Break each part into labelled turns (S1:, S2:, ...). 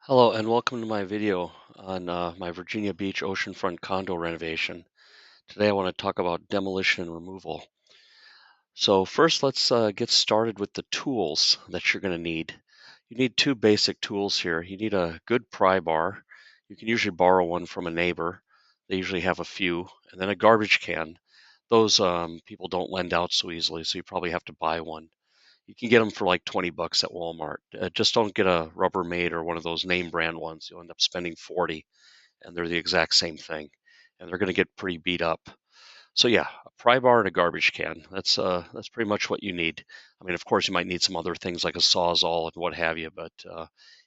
S1: Hello and welcome to my video on my Virginia Beach Oceanfront condo renovation. Today I want to talk about demolition and removal. So first let's get started with the tools that you're going to need. You need two basic tools here. You need a good pry bar. You can usually borrow one from a neighbor. They usually have a few. And then a garbage can. Those people don't lend out so easily, so you probably have to buy one. You can get them for like 20 bucks at Walmart. Just don't get a Rubbermaid or one of those name brand ones. You'll end up spending 40 and they're the exact same thing. And they're going to get pretty beat up. So yeah, a pry bar and a garbage can. That's pretty much what you need. I mean, of course, you might need some other things like a sawzall and what have you, but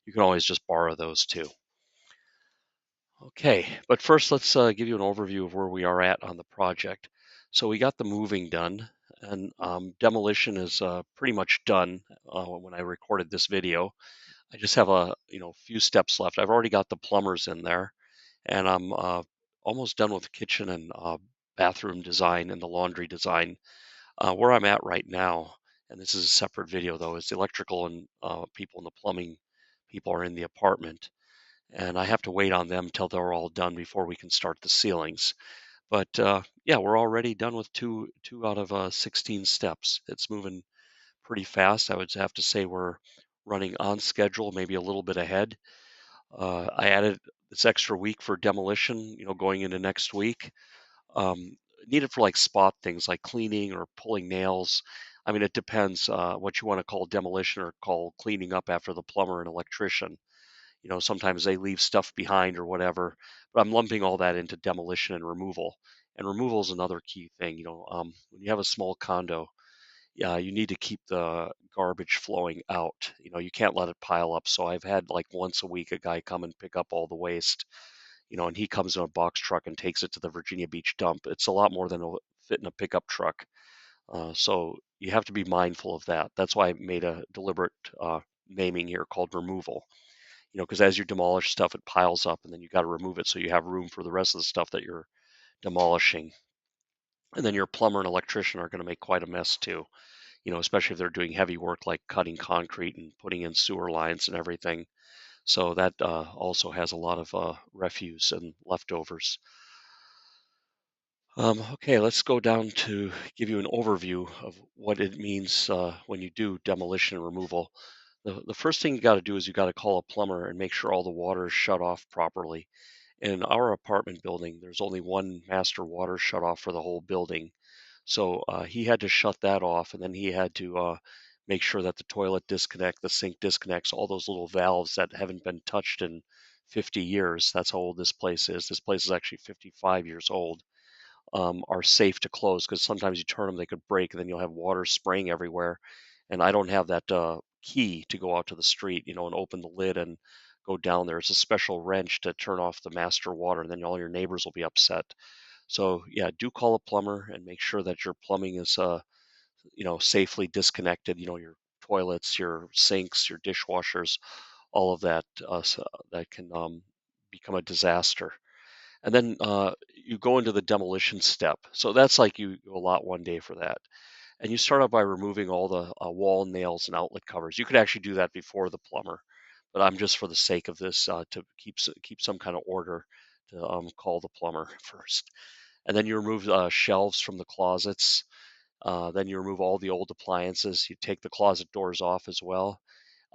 S1: you can always just borrow those too. Okay, but first let's give you an overview of where we are at on the project. So we got the moving done, and demolition is pretty much done when I recorded this video. I just have a few steps left. I've already got the plumbers in there, and I'm almost done with the kitchen and bathroom design and the laundry design. Where I'm at right now, and this is a separate video though, is the electrical and people and the plumbing people are in the apartment and I have to wait on them till they're all done before we can start the ceilings. But yeah, we're already done with two out of 16 steps. It's moving pretty fast. I would have to say we're running on schedule, maybe a little bit ahead. I added this extra week for demolition, going into next week. Needed for like spot things like cleaning or pulling nails. I mean, it depends what you want to call demolition or call cleaning up after the plumber and electrician. Sometimes they leave stuff behind or whatever, but I'm lumping all that into demolition and removal. And removal is another key thing. When you have a small condo, yeah, you need to keep the garbage flowing out. You can't let it pile up. So I've had like once a week a guy come and pick up all the waste, and he comes in a box truck and takes it to the Virginia Beach dump. It's a lot more than a fit in a pickup truck. So you have to be mindful of that. That's why I made a deliberate naming here called removal. Because as you demolish stuff, it piles up, and then you got to remove it so you have room for the rest of the stuff that you're demolishing. And then your plumber and electrician are going to make quite a mess too. Especially if they're doing heavy work like cutting concrete and putting in sewer lines and everything. So that also has a lot of refuse and leftovers. Okay, let's go down to give you an overview of what it means when you do demolition and removal. The first thing you got to do is you got to call a plumber and make sure all the water is shut off properly. In our apartment building, there's only one master water shut off for the whole building. So he had to shut that off, and then he had to make sure that the toilet disconnect, the sink disconnects, all those little valves that haven't been touched in 50 years. That's how old this place is. This place is actually 55 years old. Are safe to close because sometimes you turn them, they could break, and then you'll have water spraying everywhere. And I don't have that key to go out to the street, and open the lid and go down there. It's a special wrench to turn off the master water, and then all your neighbors will be upset. So yeah, do call a plumber and make sure that your plumbing is safely disconnected. Your toilets, your sinks, your dishwashers, all of that that can become a disaster. And then you go into the demolition step. So that's like you allot one day for that. And you start out by removing all the wall nails and outlet covers. You could actually do that before the plumber, but I'm just for the sake of this to keep some kind of order to call the plumber first. And then you remove shelves from the closets. Then you remove all the old appliances. You take the closet doors off as well.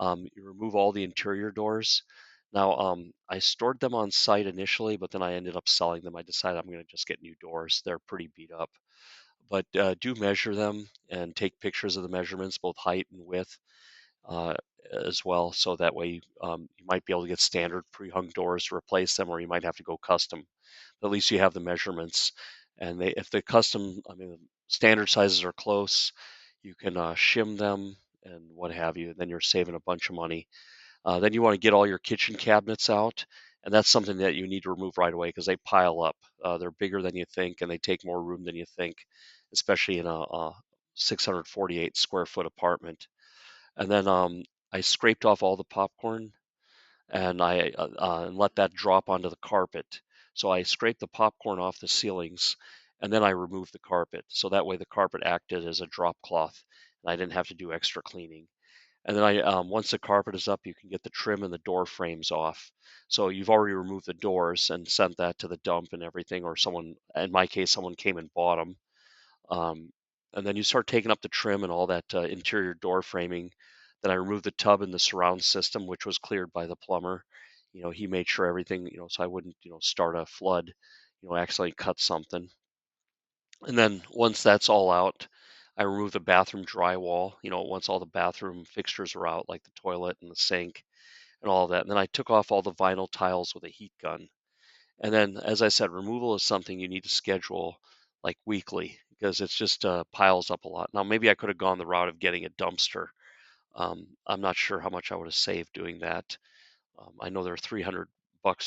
S1: You remove all the interior doors. Now, I stored them on site initially, but then I ended up selling them. I decided I'm going to just get new doors. They're pretty beat up. But do measure them and take pictures of the measurements, both height and width, uh, as well. So that way you might be able to get standard pre-hung doors to replace them, or you might have to go custom. But at least you have the measurements. And if the custom, I mean, standard sizes are close, you can shim them and what have you. Then you're saving a bunch of money. Then you want to get all your kitchen cabinets out, and that's something that you need to remove right away because they pile up. They're bigger than you think, and they take more room than you think, especially in a 648 square foot apartment. And then I scraped off all the popcorn and I let that drop onto the carpet. So I scraped the popcorn off the ceilings, and then I removed the carpet. So that way the carpet acted as a drop cloth, and I didn't have to do extra cleaning. And then once the carpet is up, you can get the trim and the door frames off. So you've already removed the doors and sent that to the dump and everything, or someone, in my case, someone came and bought them. Um, and then you start taking up the trim and all that interior door framing. Then I removed the tub and the surround system, which was cleared by the plumber. He made sure everything, so I wouldn't, start a flood, accidentally cut something. And then once that's all out, I remove the bathroom drywall, once all the bathroom fixtures are out, like the toilet and the sink and all of that. And then I took off all the vinyl tiles with a heat gun. And then, as I said, removal is something you need to schedule like weekly because it's just piles up a lot. Now, maybe I could have gone the route of getting a dumpster. I'm not sure how much I would have saved doing that. I know they're $300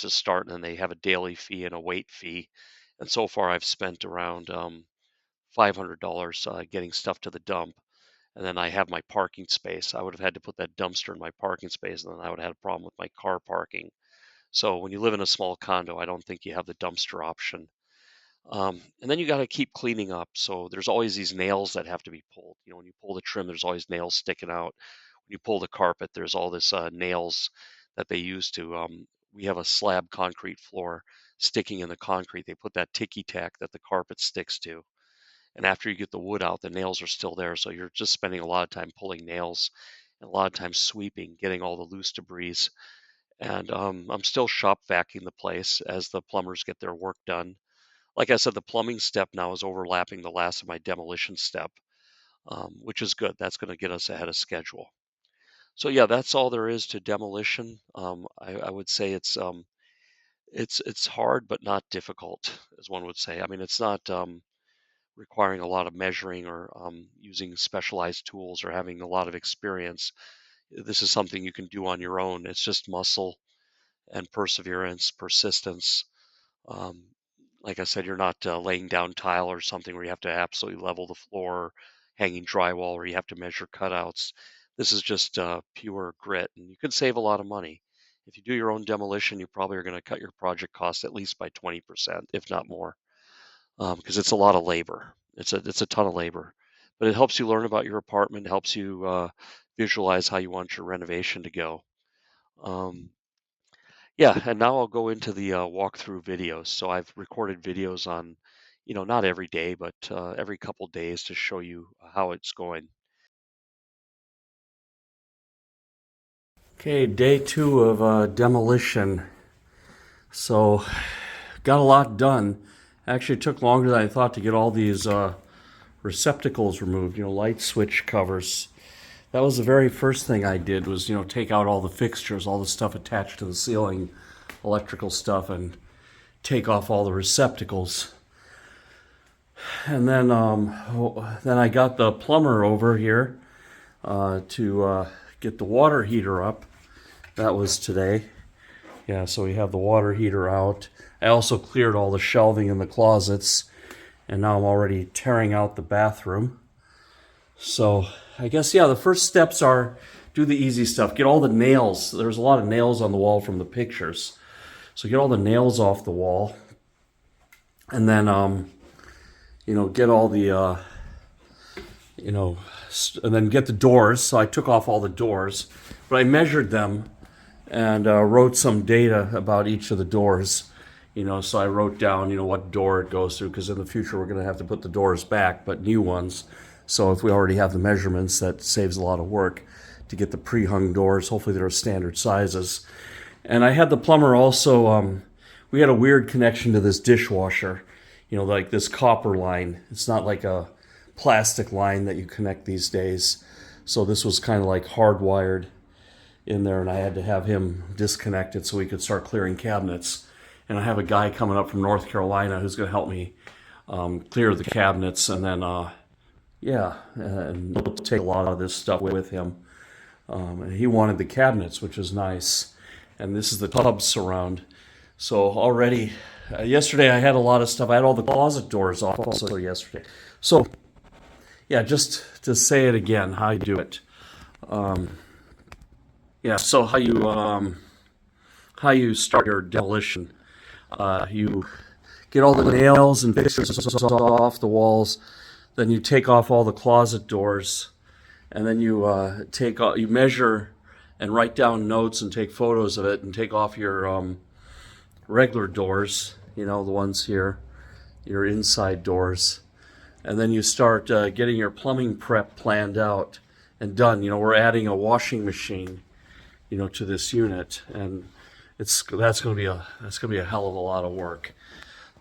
S1: to start, and then they have a daily fee and a weight fee. And so far, I've spent around $500 getting stuff to the dump. And then I have my parking space. I would have had to put that dumpster in my parking space, and then I would have had a problem with my car parking. So when you live in a small condo, I don't think you have the dumpster option. And then you got to keep cleaning up. So there's always these nails that have to be pulled. When you pull the trim, there's always nails sticking out. When you pull the carpet, there's all this nails that they use to. We have a slab concrete floor sticking in the concrete. They put that ticky tack that the carpet sticks to. And after you get the wood out, the nails are still there. So you're just spending a lot of time pulling nails and a lot of time sweeping, getting all the loose debris. And I'm still shop vacuuming the place as the plumbers get their work done. Like I said, the plumbing step now is overlapping the last of my demolition step, which is good. That's going to get us ahead of schedule. So yeah, that's all there is to demolition. I would say it's hard but not difficult, as one would say. I mean, it's not requiring a lot of measuring or using specialized tools or having a lot of experience. This is something you can do on your own. It's just muscle and perseverance, persistence. Um, like I said, you're not laying down tile or something where you have to absolutely level the floor, hanging drywall, or you have to measure cutouts. This is just pure grit, and you can save a lot of money. If you do your own demolition, you probably are going to cut your project cost at least by 20%, if not more, because it's a lot of labor. It's a ton of labor, but it helps you learn about your apartment, helps you visualize how you want your renovation to go. Um, yeah, and now I'll go into the walkthrough videos. So I've recorded videos on, not every day, but every couple days to show you how it's going. Okay, day 2 of demolition. So got a lot done. Actually, it took longer than I thought to get all these receptacles removed, light switch covers. That was the very first thing I did was, take out all the fixtures, all the stuff attached to the ceiling, electrical stuff, and take off all the receptacles. And then I got the plumber over here to get the water heater up. That was today. Yeah, so we have the water heater out. I also cleared all the shelving in the closets, and now I'm already tearing out the bathroom. So I guess, yeah, the first steps are do the easy stuff. Get all the nails. There's a lot of nails on the wall from the pictures. So get all the nails off the wall. And then, get all the, and then get the doors. So I took off all the doors, but I measured them and wrote some data about each of the doors. So I wrote down, what door it goes through, because in the future we're going to have to put the doors back, but new ones. So if we already have the measurements, that saves a lot of work to get the pre-hung doors. Hopefully they're standard sizes. And I had the plumber also, we had a weird connection to this dishwasher, like this copper line. It's not like a plastic line that you connect these days. So this was kind of like hardwired in there, and I had to have him disconnect it so he could start clearing cabinets. And I have a guy coming up from North Carolina who's going to help me clear the cabinets, and then and he'll take a lot of this stuff with him. And he wanted the cabinets, which is nice. And this is the tub surround. So already, yesterday I had a lot of stuff. I had all the closet doors off also yesterday. So, yeah, just to say it again, how you do it. So how you start your demolition. You get all the nails and fixtures off the walls. Then you take off all the closet doors, and then you you measure and write down notes and take photos of it, and take off your regular doors, the ones here, your inside doors, and then you start getting your plumbing prep planned out and done. We're adding a washing machine, to this unit, and that's going to be a hell of a lot of work.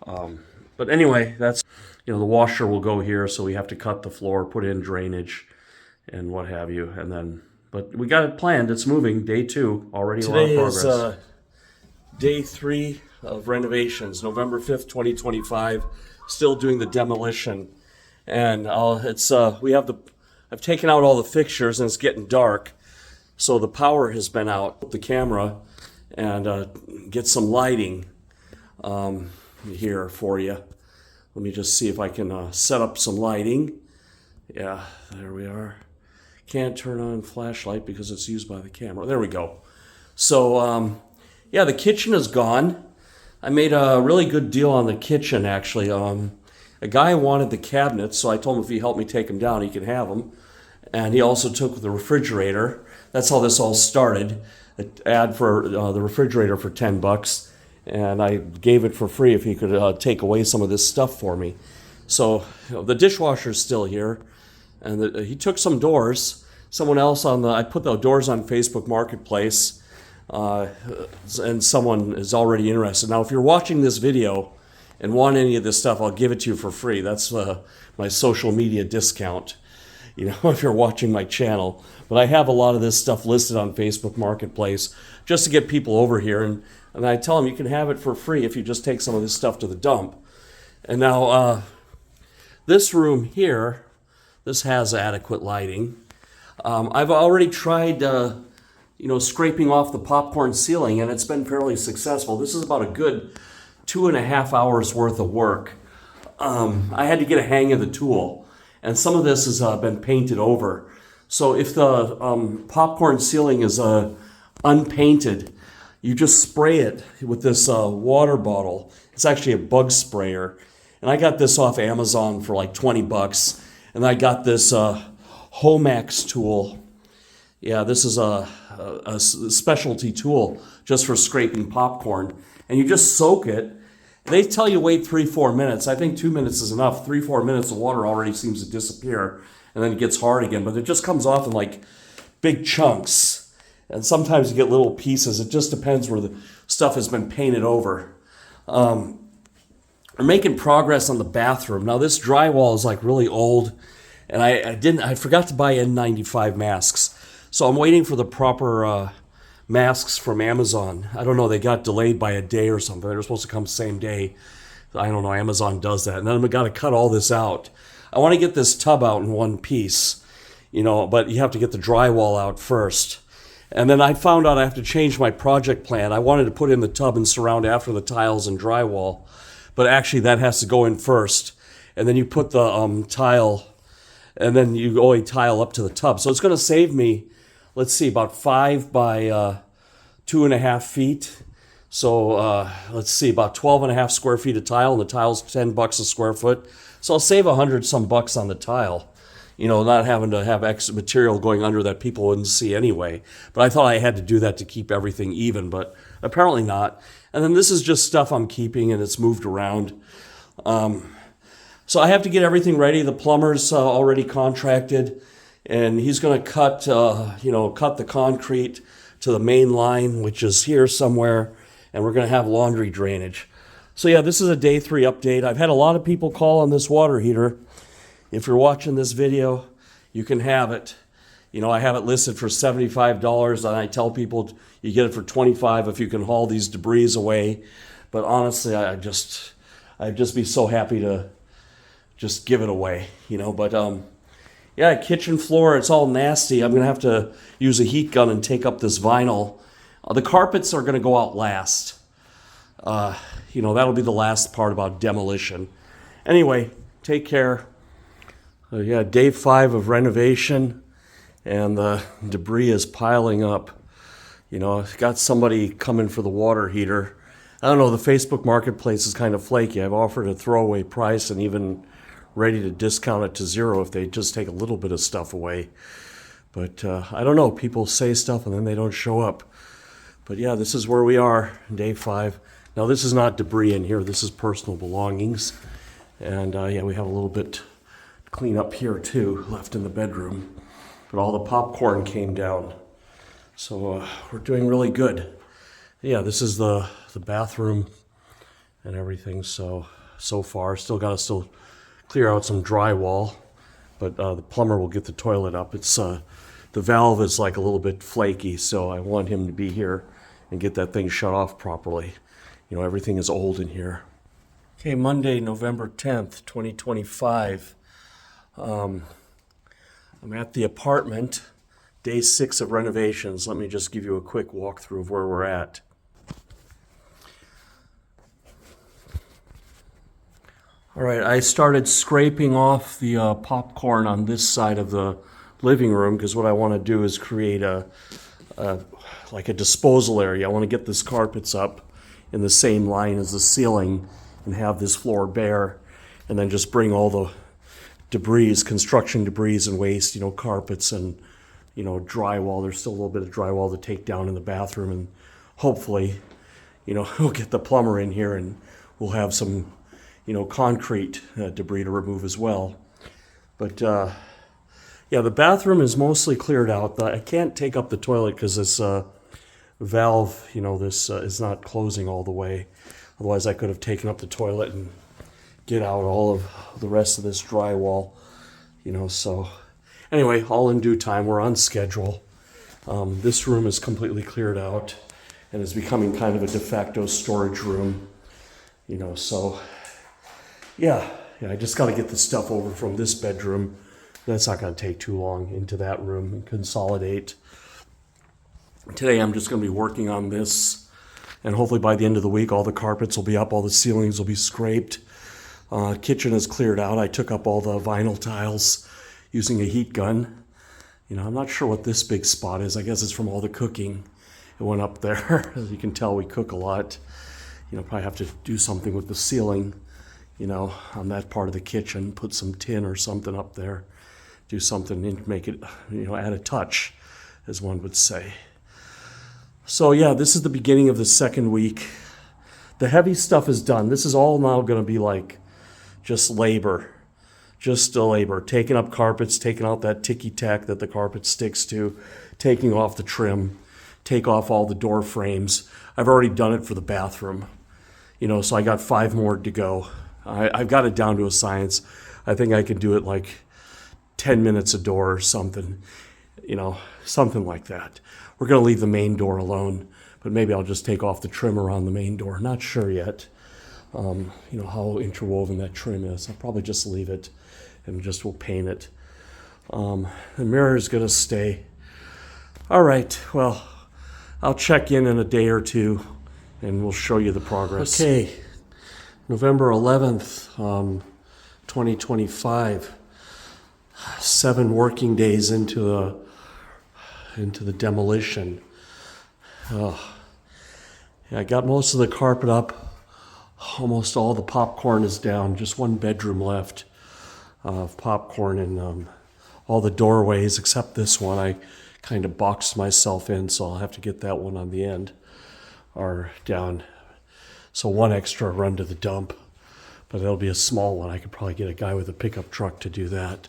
S1: But anyway, that's the washer will go here, so we have to cut the floor, put in drainage, and what have you, and then. But we got it planned. It's moving. Day 2 already. Today a lot of progress. Is day 3 of renovations, November 5th, 2025. Still doing the demolition, and I've taken out all the fixtures, and it's getting dark, so the power has been out. The camera and get some lighting here for you. Let me just see if I can set up some lighting. Yeah, there we are. Can't turn on flashlight because it's used by the camera. There we go. So, yeah, the kitchen is gone. I made a really good deal on the kitchen, actually. A guy wanted the cabinets, so I told him if he helped me take them down, he could have them. And he also took the refrigerator. That's how this all started. An ad for the refrigerator for $10, and I gave it for free if he could take away some of this stuff for me. So the dishwasher's still here, and he took some doors. Someone else I put the doors on Facebook Marketplace, and someone is already interested. Now, if you're watching this video and want any of this stuff, I'll give it to you for free. That's my social media discount, if you're watching my channel. But I have a lot of this stuff listed on Facebook Marketplace just to get people over here. And I tell them you can have it for free if you just take some of this stuff to the dump. And now this room here, this has adequate lighting. I've already tried, scraping off the popcorn ceiling, and it's been fairly successful. This is about a good 2.5 hours worth of work. I had to get a hang of the tool, and some of this has been painted over. So if the popcorn ceiling is unpainted, you just spray it with this water bottle. It's actually a bug sprayer. And I got this off Amazon for like $20. And I got this Homax tool. Yeah, this is a specialty tool just for scraping popcorn. And you just soak it. They tell you wait 3-4 minutes. I think 2 minutes is enough. 3-4 minutes, the water already seems to disappear. And then it gets hard again. But it just comes off in like big chunks. And sometimes you get little pieces. It just depends where the stuff has been painted over. We're making progress on the bathroom. Now this drywall is like really old. And I forgot to buy N95 masks. So I'm waiting for the proper masks from Amazon. I don't know, they got delayed by a day or something. They were supposed to come same day. I don't know, Amazon does that. And then we got to cut all this out. I want to get this tub out in one piece, but you have to get the drywall out first. And then I found out I have to change my project plan. I wanted to put in the tub and surround after the tiles and drywall, but actually that has to go in first. And then you put the tile, and then you only tile up to the tub. So it's going to save me, let's see, about 5 by 2.5 feet. So let's see, about 12.5 square feet of tile, and the tile's $10 a square foot. So I'll save $100 some bucks on the tile, not having to have extra material going under that people wouldn't see anyway. But I thought I had to do that to keep everything even, but apparently not. And then this is just stuff I'm keeping, and it's moved around. So I have to get everything ready. The plumber's already contracted, and he's going to cut the concrete to the main line, which is here somewhere, and we're going to have laundry drainage. So yeah, this is a day 3 update. I've had a lot of people call on this water heater. If you're watching this video, you can have it. I have it listed for $75, and I tell people you get it for $25 if you can haul these debris away. But honestly, I'd just be so happy to just give it away, But yeah, kitchen floor, it's all nasty. I'm going to have to use a heat gun and take up this vinyl. The carpets are going to go out last. That'll be the last part about demolition. Anyway, take care. Yeah, day 5 of renovation, and the debris is piling up. I've got somebody coming for the water heater. I don't know, the Facebook Marketplace is kind of flaky. I've offered a throwaway price and even ready to discount it to 0 if they just take a little bit of stuff away.
S2: But I don't know, people say stuff and then they don't show up. But yeah, this is where we are, day 5. Now this is not debris in here, this is personal belongings. And yeah, we have a little bit to clean up here too, left in the bedroom. But all the popcorn came down. So we're doing really good. Yeah, this is the bathroom and everything. So far, got to clear out some drywall. But the plumber will get the toilet up. It's the valve is like a little bit flaky, so I want him to be here and get that thing shut off properly. You know, everything is old in here. Okay, Monday, November 10th, 2025. I'm at the apartment, day 6 of renovations. Let me just give you a quick walkthrough of where we're at. All right, I started scraping off the popcorn on this side of the living room because what I want to do is create like a disposal area. I want to get this carpets up in the same line as the ceiling and have this floor bare, and then just bring all the debris, construction debris and waste, you know, carpets and, you know, drywall. There's still a little bit of drywall to take down in the bathroom, and hopefully, you know, we'll get the plumber in here and we'll have some, you know, concrete debris to remove as well. But yeah, the bathroom is mostly cleared out. I can't take up the toilet because this valve, you know, this is not closing all the way. Otherwise, I could have taken up the toilet and get out all of the rest of this drywall, you know. So anyway, all in due time. We're on schedule. This room is completely cleared out and is becoming kind of a de facto storage room, you know. So yeah, I just got to get the stuff over from this bedroom. That's not going to take too long, into that room and consolidate. Today I'm just going to be working on this, and hopefully by the end of the week all the carpets will be up, all the ceilings will be scraped. Kitchen is cleared out. I took up all the vinyl tiles using a heat gun. You know, I'm not sure what this big spot is. I guess it's from all the cooking. It went up there. As you can tell, we cook a lot. You know, probably have to do something with the ceiling, you know, on that part of the kitchen. Put some tin or something up there. Do something and make it, you know, add a touch, as one would say. So yeah, this is the beginning of the second week. The heavy stuff is done. This is all now going to be like just labor. Just a labor. Taking up carpets, taking out that ticky tack that the carpet sticks to, taking off the trim, take off all the door frames. I've already done it for the bathroom. You know, so I got 5 more to go. I've got it down to a science. I think I can do it like 10 minutes a door or something, you know, something like that. We're going to leave the main door alone, but maybe I'll just take off the trim around the main door. Not sure yet, you know, how interwoven that trim is. I'll probably just leave it and just will paint it. The mirror is going to stay. All right, well, I'll check in a day or two and we'll show you the progress. Okay, November 11th, 2025. 7 working days into the demolition. Yeah, I got most of the carpet up. Almost all the popcorn is down. Just one bedroom left of popcorn, and all the doorways except this one I kind of boxed myself in, so I'll have to get that one on the end, are down. So one extra run to the dump, but it'll be a small one. I could probably get a guy with a pickup truck to do that.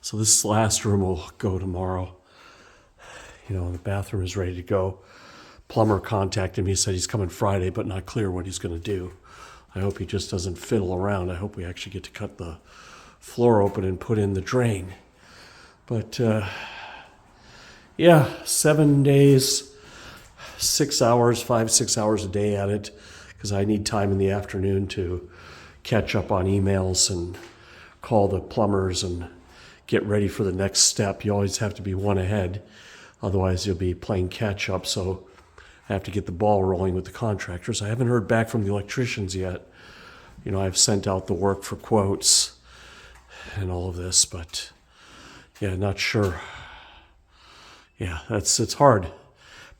S2: So this last room will go tomorrow. You know, the bathroom is ready to go. Plumber contacted me, said he's coming Friday, but not clear what he's going to do. I hope he just doesn't fiddle around. I hope we actually get to cut the floor open and put in the drain. But yeah, 7 days, 6 hours, 5-6 hours a day at it, because I need time in the afternoon to catch up on emails and call the plumbers and get ready for the next step. You always have to be one ahead, otherwise you'll be playing catch up. So I have to get the ball rolling with the contractors. I haven't heard back from the electricians yet. You know, I've sent out the work for quotes and all of this, but yeah, not sure. Yeah, it's hard.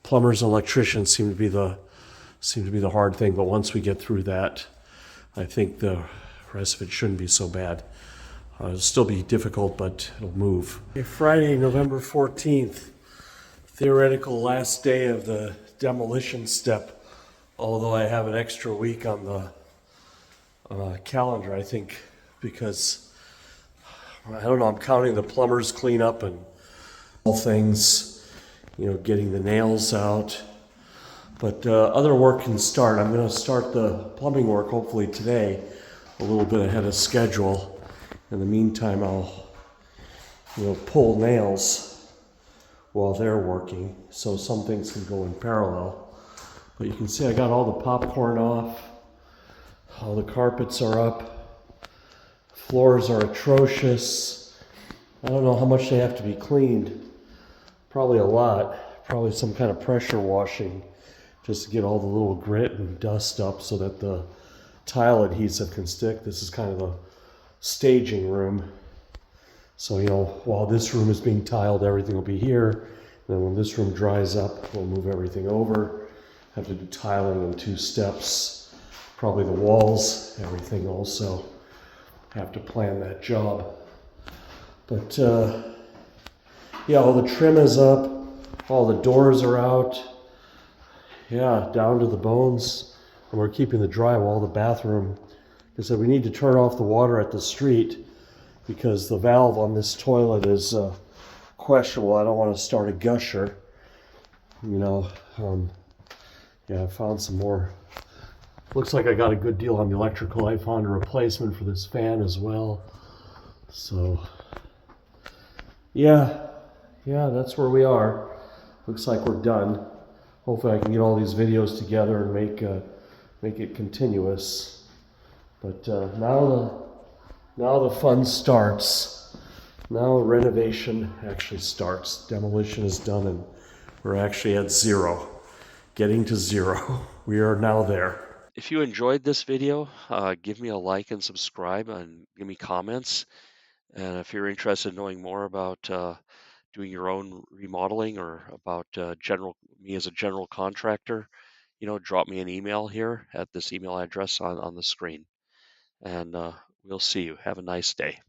S2: Plumbers and electricians seem to be the hard thing, but once we get through that, I think the rest of it shouldn't be so bad. It'll still be difficult, but it'll move. Okay, Friday, November 14th, theoretical last day of the demolition step. Although I have an extra week on the calendar, I think, because I don't know, I'm counting the plumbers cleanup and all things, getting the nails out. But other work can start. I'm going to start the plumbing work hopefully today, a little bit ahead of schedule. In the meantime, I'll pull nails while they're working, so some things can go in parallel. But you can see I got all the popcorn off, all the carpets are up, floors are atrocious. I don't know how much they have to be cleaned. Probably a lot. Probably some kind of pressure washing just to get all the little grit and dust up so that the tile adhesive can stick. This is kind of the staging room. So, while this room is being tiled, everything will be here. And then when this room dries up, we'll move everything over. Have to do tiling in 2 steps. Probably the walls, everything also. Have to plan that job. But, yeah, all the trim is up. All the doors are out. Yeah, down to the bones. And we're keeping the drywall, the bathroom. Like I said, we need to turn off the water at the street because the valve on this toilet is questionable. I don't want to start a gusher. Yeah, I found some more. Looks like I got a good deal on the electrical. I found a replacement for this fan as well. So, yeah, that's where we are. Looks like we're done. Hopefully I can get all these videos together and make it continuous. But now the fun starts. Now renovation actually starts. Demolition is done and we're actually at 0. Getting to 0. We are now there.
S1: If you enjoyed this video, give me a like and subscribe and give me comments. And if you're interested in knowing more about doing your own remodeling or about me as a general contractor, drop me an email here at this email address on the screen. And we'll see you. Have a nice day.